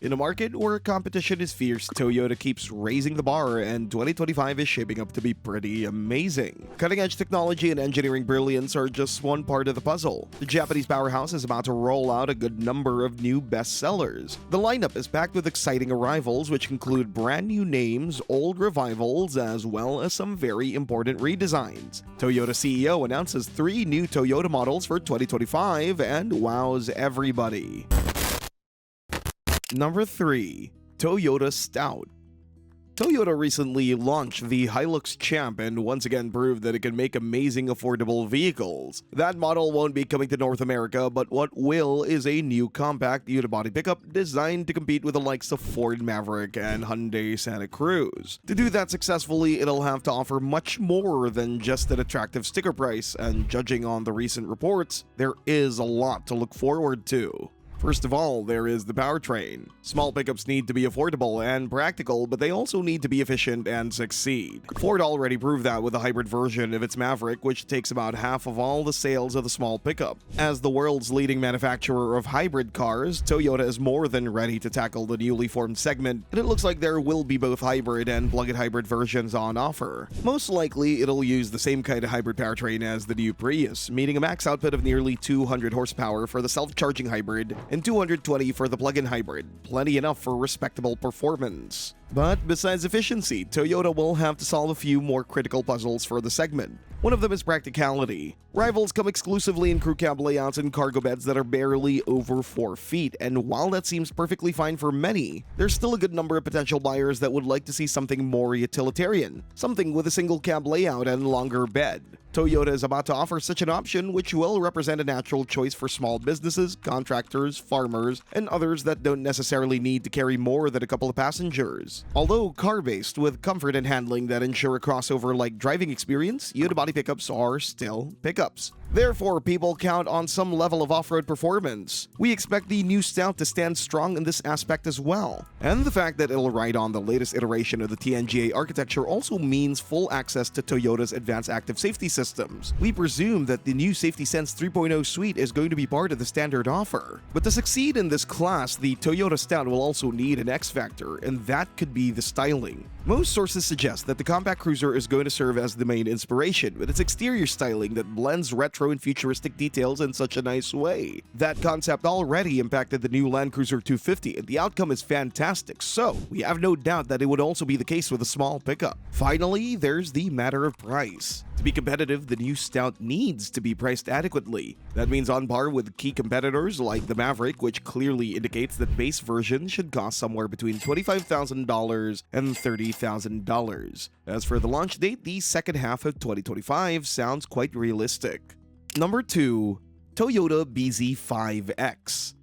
In a market where competition is fierce, Toyota keeps raising the bar, and 2025 is shaping up to be pretty amazing. Cutting-edge technology and engineering brilliance are just one part of the puzzle. The Japanese powerhouse is about to roll out a good number of new bestsellers. The lineup is packed with exciting arrivals, which include brand new names, old revivals, as well as some very important redesigns. Toyota CEO announces 3 new Toyota models for 2025 and wows everybody. Number 3. Toyota Stout. Toyota recently launched the Hilux Champ and once again proved that it can make amazing affordable vehicles. That model won't be coming to North America, but what will is a new compact unibody pickup designed to compete with the likes of Ford Maverick and Hyundai Santa Cruz. To do that successfully, it'll have to offer much more than just an attractive sticker price, and judging on the recent reports, there is a lot to look forward to. First of all, there is the powertrain. Small pickups need to be affordable and practical, but they also need to be efficient and succeed. Ford already proved that with the hybrid version of its Maverick, which takes about half of all the sales of the small pickup. As the world's leading manufacturer of hybrid cars, Toyota is more than ready to tackle the newly formed segment, and it looks like there will be both hybrid and plug-in hybrid versions on offer. Most likely, it'll use the same kind of hybrid powertrain as the new Prius, meaning a max output of nearly 200 horsepower for the self-charging hybrid and 220 for the plug-in hybrid, plenty enough for respectable performance. But besides efficiency, Toyota will have to solve a few more critical puzzles for the segment. One of them is practicality. Rivals come exclusively in crew cab layouts and cargo beds that are barely over 4 feet, and while that seems perfectly fine for many, there's still a good number of potential buyers that would like to see something more utilitarian, something with a single cab layout and longer bed. Toyota is about to offer such an option, which will represent a natural choice for small businesses, contractors, farmers, and others that don't necessarily need to carry more than a couple of passengers. Although car-based with comfort and handling that ensure a crossover-like driving experience, unibody pickups are still pickups. Therefore, people count on some level of off-road performance. We expect the new Stout to stand strong in this aspect as well. And the fact that it'll ride on the latest iteration of the TNGA architecture also means full access to Toyota's advanced active safety systems. We presume that the new Safety Sense 3.0 suite is going to be part of the standard offer. But to succeed in this class, the Toyota Stout will also need an X factor, and that could be the styling. Most sources suggest that the compact cruiser is going to serve as the main inspiration, with its exterior styling that blends retro and futuristic details in such a nice way. That concept already impacted the new Land Cruiser 250, and the outcome is fantastic, so we have no doubt that it would also be the case with a small pickup. Finally, there's the matter of price. To be competitive, the new Stout needs to be priced adequately. That means on par with key competitors like the Maverick, which clearly indicates that base version should cost somewhere between $25,000 and $30,000. As for the launch date, the second half of 2025 sounds quite realistic. Number 2. Toyota BZ5X.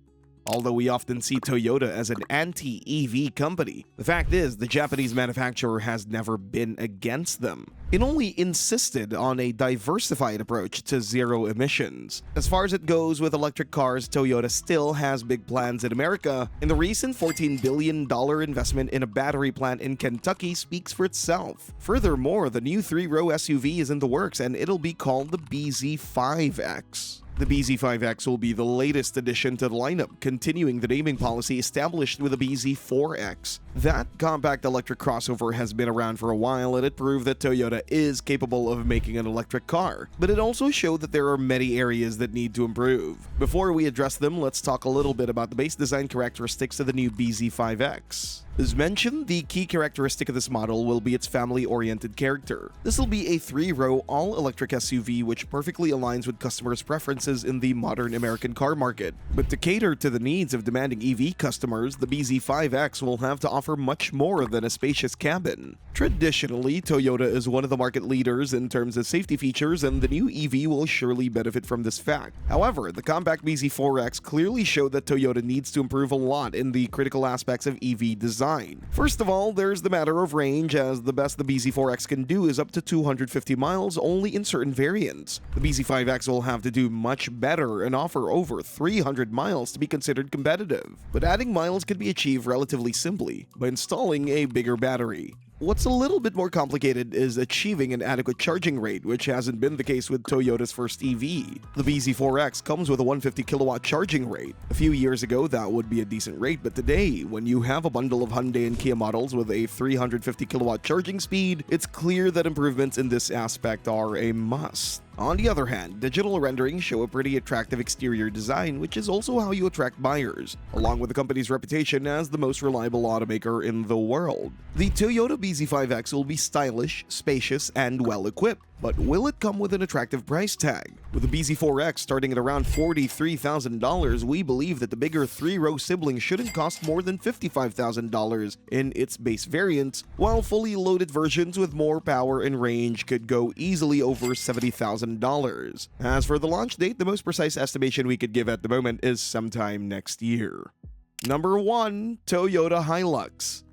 Although we often see Toyota as an anti-EV company, the fact is the Japanese manufacturer has never been against them. It only insisted on a diversified approach to zero emissions. As far as it goes with electric cars, Toyota still has big plans in America, and the recent $14 billion investment in a battery plant in Kentucky speaks for itself. Furthermore, the new 3-row SUV is in the works, and it'll be called the BZ5X. The BZ5X will be the latest addition to the lineup, continuing the naming policy established with the BZ4X. That compact electric crossover has been around for a while, and it proved that Toyota is capable of making an electric car. But it also showed that there are many areas that need to improve. Before we address them, let's talk a little bit about the base design characteristics of the new BZ5X. As mentioned, the key characteristic of this model will be its family-oriented character. This will be a 3-row all-electric SUV which perfectly aligns with customers' preferences in the modern American car market. But to cater to the needs of demanding EV customers, the BZ5X will have to offer much more than a spacious cabin. Traditionally, Toyota is one of the market leaders in terms of safety features, and the new EV will surely benefit from this fact. However, the compact BZ4X clearly showed that Toyota needs to improve a lot in the critical aspects of EV design. First of all, there's the matter of range, as the best the BZ4X can do is up to 250 miles only in certain variants. The BZ5X will have to do much better and offer over 300 miles to be considered competitive. But adding miles can be achieved relatively simply by installing a bigger battery. What's a little bit more complicated is achieving an adequate charging rate, which hasn't been the case with Toyota's first EV. The BZ4X comes with a 150 kilowatt charging rate. A few years ago, that would be a decent rate, but today, when you have a bundle of Hyundai and Kia models with a 350 kilowatt charging speed, it's clear that improvements in this aspect are a must. On the other hand, digital renderings show a pretty attractive exterior design, which is also how you attract buyers, along with the company's reputation as the most reliable automaker in the world. The Toyota BZ5X will be stylish, spacious, and well-equipped. But will it come with an attractive price tag? With the BZ4X starting at around $43,000, we believe that the bigger 3-row sibling shouldn't cost more than $55,000 in its base variants, while fully loaded versions with more power and range could go easily over $70,000. As for the launch date, the most precise estimation we could give at the moment is sometime next year. Number 1. Toyota Hilux.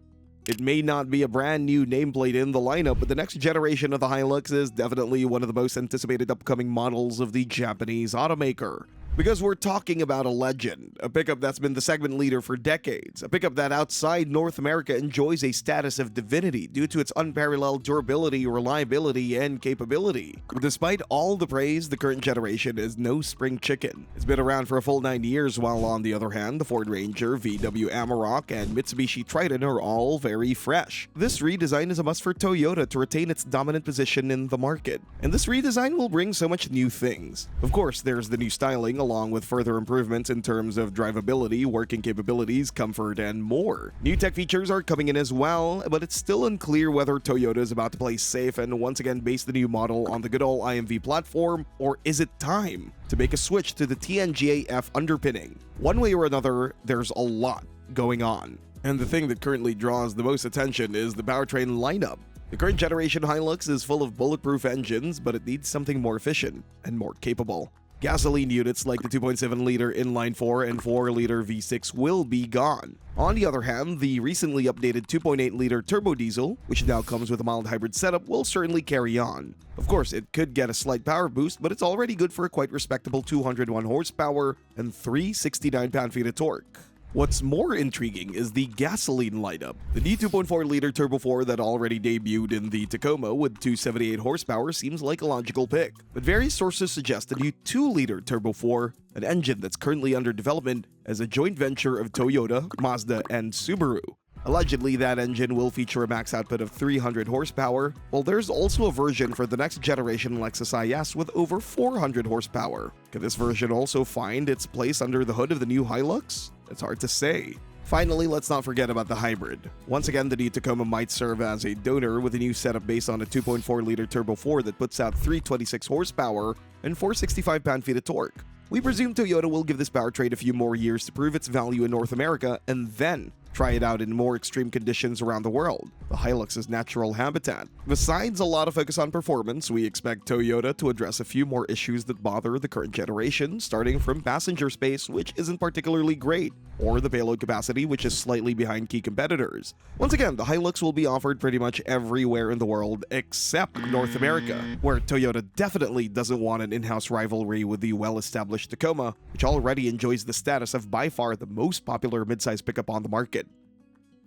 It may not be a brand new nameplate in the lineup, but the next generation of the Hilux is definitely one of the most anticipated upcoming models of the Japanese automaker. Because we're talking about a legend, a pickup that's been the segment leader for decades, a pickup that outside North America enjoys a status of divinity due to its unparalleled durability, reliability, and capability. Despite all the praise, the current generation is no spring chicken. It's been around for a full 9 years, while on the other hand, the Ford Ranger, VW Amarok, and Mitsubishi Triton are all very fresh. This redesign is a must for Toyota to retain its dominant position in the market. And this redesign will bring so much new things. Of course, there's the new styling, along with further improvements in terms of drivability, working capabilities, comfort, and more. New tech features are coming in as well, but it's still unclear whether Toyota is about to play safe and once again base the new model on the good old IMV platform, or is it time to make a switch to the TNGA-F underpinning? One way or another, there's a lot going on. And the thing that currently draws the most attention is the powertrain lineup. The current generation Hilux is full of bulletproof engines, but it needs something more efficient and more capable. Gasoline units like the 2.7-liter inline-4 and 4-liter V6 will be gone. On the other hand, the recently updated 2.8-liter turbo diesel, which now comes with a mild hybrid setup, will certainly carry on. Of course, it could get a slight power boost, but it's already good for a quite respectable 201 horsepower and 369 pound-feet of torque. What's more intriguing is the gasoline lineup. The new 2.4-liter Turbo 4 that already debuted in the Tacoma with 278 horsepower seems like a logical pick, but various sources suggest the new 2-liter Turbo 4, an engine that's currently under development as a joint venture of Toyota, Mazda, and Subaru. Allegedly, that engine will feature a max output of 300 horsepower, while there's also a version for the next generation Lexus IS with over 400 horsepower. Could this version also find its place under the hood of the new Hilux? It's hard to say. Finally, let's not forget about the hybrid. Once again, the new Tacoma might serve as a donor with a new setup based on a 2.4-liter Turbo 4 that puts out 326 horsepower and 465 pound-feet of torque. We presume Toyota will give this powertrain a few more years to prove its value in North America and then try it out in more extreme conditions around the world, the Hilux's natural habitat. Besides a lot of focus on performance, we expect Toyota to address a few more issues that bother the current generation, starting from passenger space, which isn't particularly great, or the payload capacity, which is slightly behind key competitors. Once again, the Hilux will be offered pretty much everywhere in the world except North America, where Toyota definitely doesn't want an in-house rivalry with the well-established Tacoma, which already enjoys the status of by far the most popular midsize pickup on the market.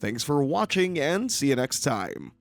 Thanks for watching and see you next time.